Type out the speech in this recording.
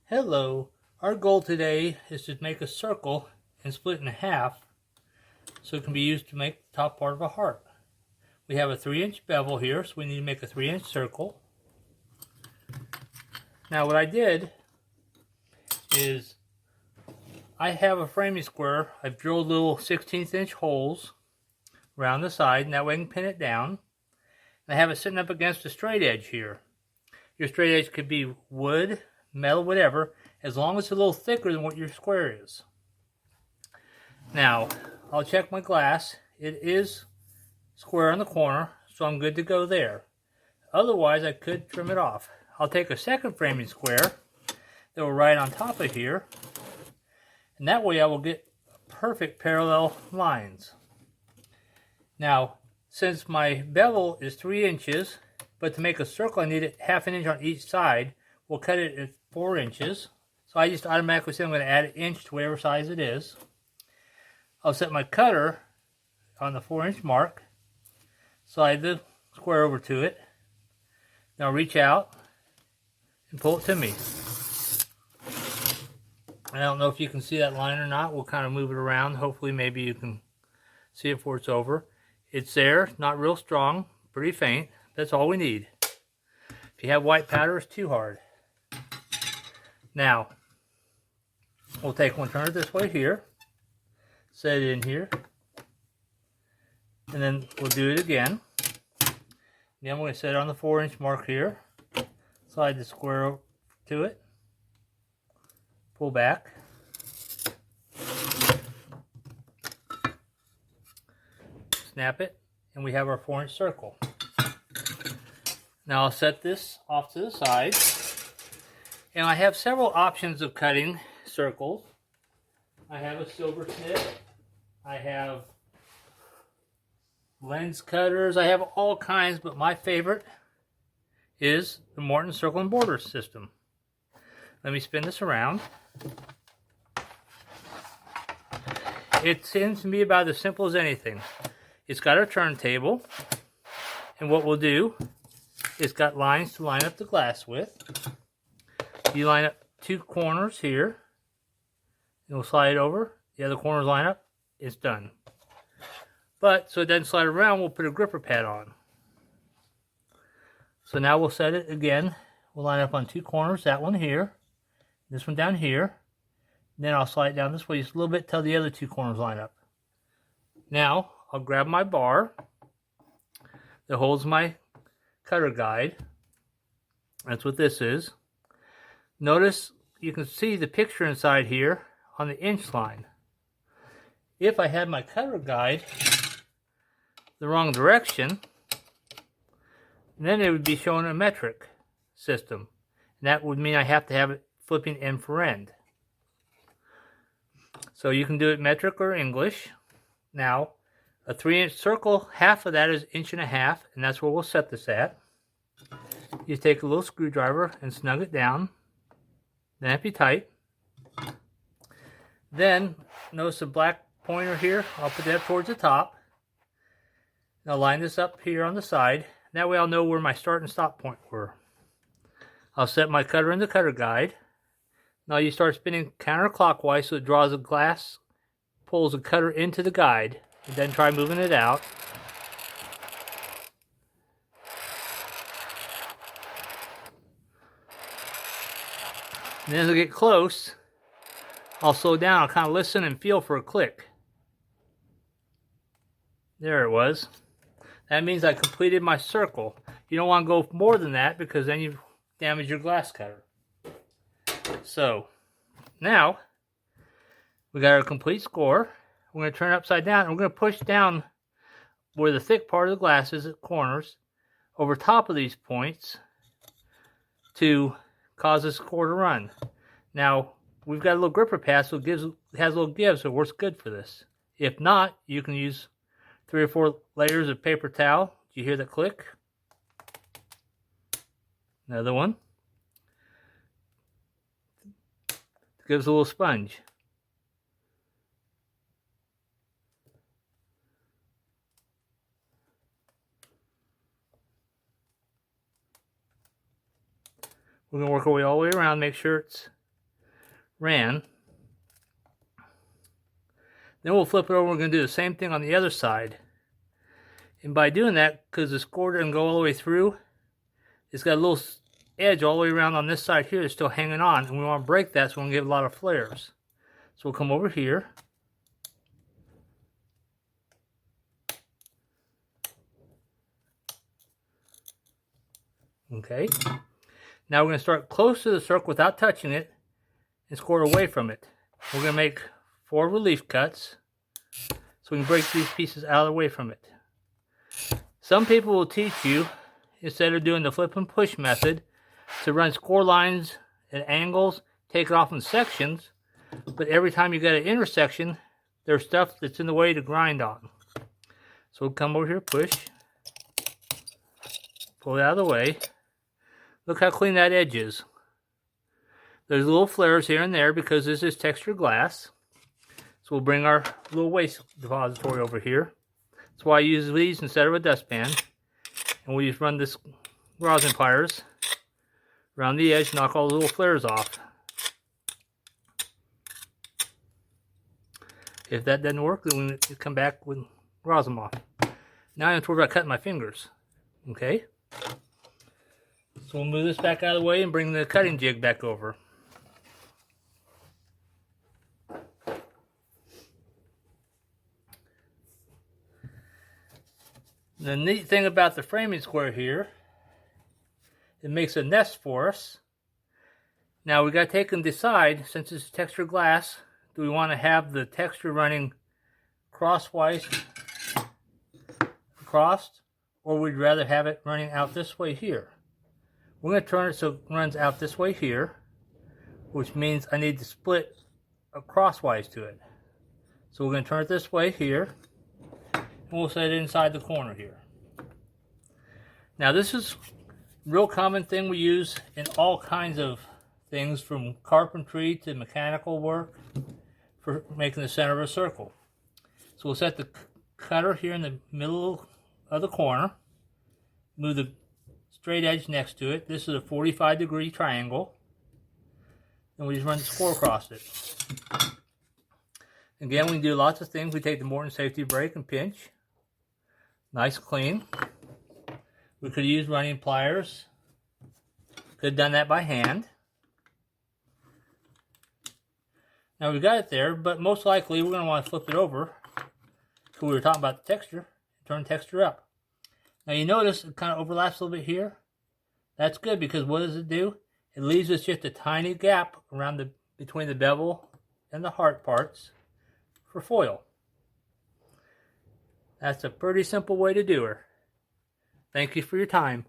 Hello, our goal today is to make a circle and split it in half so it can be used to make the top part of a heart. We have a 3-inch bevel here, so we need to make a 3-inch circle. Now what I did is I have a framing square. I've drilled little 16th inch holes around the side, and that way I can pin it down. I have it sitting up against a straight edge here. Your straight edge could be wood, metal, whatever, as long as it's a little thicker than what your square is. Now, I'll check my glass. It is square on the corner, so I'm good to go there. Otherwise, I could trim it off. I'll take a second framing square that will ride on top of here, and that way I will get perfect parallel lines. Now, since my bevel is 3 inches, but to make a circle I need it ½ an inch on each side, we'll cut it at 4 inches. So I just automatically say I'm going to add an inch to whatever size it is. I'll set my cutter on the 4-inch mark, slide the square over to it. Now reach out and pull it to me. I don't know if you can see that line or not. We'll kind of move it around. Hopefully maybe you can see it before it's over. It's there, not real strong, pretty faint. That's all we need. If you have white powder, it's too hard. Now, we'll take one, turn it this way here, set it in here, and then we'll do it again. Then we're going to set it on the 4-inch mark here, slide the square to it, pull back, snap it, and we have our 4-inch circle. Now I'll set this off to the side, and I have several options of cutting circles. I have a silversmith, I have lens cutters, I have all kinds, but my favorite is the Morton Circle and Border system. Let me spin this around. It seems to me about as simple as anything. It's got a turntable, and what we'll do, it's got lines to line up the glass with. You line up 2 corners here, and we'll slide it over. The other corners line up, it's done. But so it doesn't slide around, we'll put a gripper pad on. So now we'll set it again. We'll line up on 2 corners, that one here, this one down here. Then I'll slide it down this way just a little bit till the other 2 corners line up. Now I'll grab my bar that holds my cutter guide. That's what this is. Notice you can see the picture inside here on the inch line. If I had my cutter guide the wrong direction, then it would be showing a metric system. And that would mean I have to have it flipping end for end. So you can do it metric or English. Now, a 3-inch circle, half of that is 1.5 inches, and that's where we'll set this at. You take a little screwdriver and snug it down. Then be tight. Then, notice the black pointer here. I'll put that towards the top. Now line this up here on the side. That way I'll know where my start and stop point were. I'll set my cutter in the cutter guide. Now you start spinning counterclockwise so it draws the glass, pulls the cutter into the guide, and then try moving it out. And then as I get close, I'll slow down. I'll kind of listen and feel for a click. There it was. That means I completed my circle. You don't want to go more than that because then you damage your glass cutter. So, now, we got our complete score. We're going to turn it upside down, and we're going to push down where the thick part of the glass is at corners, over top of these points, to cause the score to run. Now, we've got a little gripper pad, so it has a little give, so it works good for this. If not, you can use 3 or 4 layers of paper towel. Do you hear that click? Another one. Gives a little sponge. We're going to work our way all the way around, make sure it's ran. Then we'll flip it over. We're going to do the same thing on the other side. And by doing that, because the score doesn't go all the way through, it's got a little edge all the way around on this side here that's still hanging on. And we want to break that so we don't get a lot of flares. So we'll come over here. Okay. Now we're going to start close to the circle without touching it and score away from it. We're going to make 4 relief cuts so we can break these pieces out of the way from it. Some people will teach you, instead of doing the flip and push method, to run score lines at angles, take it off in sections, but every time you get an intersection, there's stuff that's in the way to grind on. So we'll come over here, push, pull it out of the way. Look how clean that edge is. There's little flares here and there because this is textured glass. So we'll bring our little waste depository over here. That's why I use these instead of a dustpan. And we just run this rosin pliers around the edge, knock all the little flares off. If that doesn't work, then we come back with rosin off. Now I have to worry about cutting my fingers. Okay? So we'll move this back out of the way and bring the cutting jig back over. The neat thing about the framing square here, it makes a nest for us. Now we got to take and decide, since it's textured glass, do we want to have the texture running crosswise across, or would we rather have it running out this way here? We're going to turn it so it runs out this way here, which means I need to split crosswise to it. So we're going to turn it this way here. We'll set it inside the corner here. Now this is a real common thing we use in all kinds of things, from carpentry to mechanical work, for making the center of a circle. So we'll set the cutter here in the middle of the corner, move the straight edge next to it. This is a 45-degree triangle, and we just run the score across it. Again, we can do lots of things. We take the Morton safety brake and pinch. Nice clean. We could use running pliers. Could have done that by hand. Now we got it there, but most likely we're going to want to flip it over. So we were talking about the texture. Turn texture up. Now you notice it kind of overlaps a little bit here. That's good, because what does it do? It leaves us just a tiny gap around between the bevel and the heart parts for foil. That's a pretty simple way to do her. Thank you for your time.